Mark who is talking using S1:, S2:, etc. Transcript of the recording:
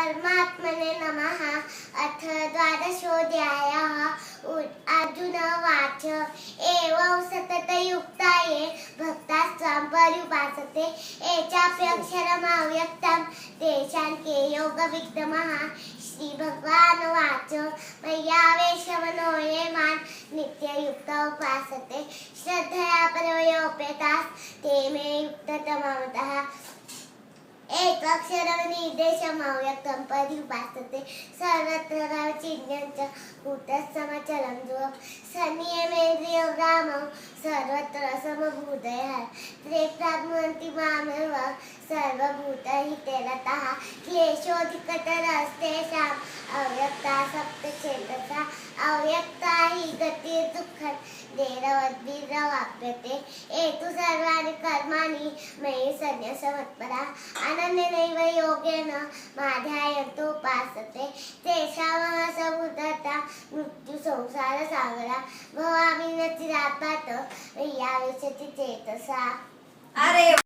S1: परमात्मने नमः। अथ द्वादशोऽध्यायः। अर्जुन उवाच एवं सततयुक्ताये भक्तास्त्वां पर्युपासते ये चाप्यक्षरमव्यक्तं तेषां के योगविद्तमः। श्रीभगवानुवाच मय्यावेशमनो ये मां नित्ययुक्ता उपासते श्रद्धया परयोपेतास्ते मे युक्ततमः। एकक्षरमनिर्देशमव्यक्तं पर्युपासते सर्वत्र चिन्त्यं च भूतसमचलं ध्रुवं संनियमेन्द्रियग्रामं सर्वत्र समभूतयः ते प्राप्नुवन्ति मामेव सर्वभूतहिते रताः। क्लेशोऽधिकतरस्तेषाम् अव्यक्तासक्तचेतसा अव्यक्ता हि गतिर्दुःखं देरवद्भिर्वाप्यते। एतु सर्वाणि कर्माणि मयि सन्न्यस्तमत्पराः अनन्येनैव योगेन माध्यायन्तो उपासते तेषामहसमुद्धता मृत्युसंसारसागरा भवामि न चिरात् पात मय्याविशति चेतसा।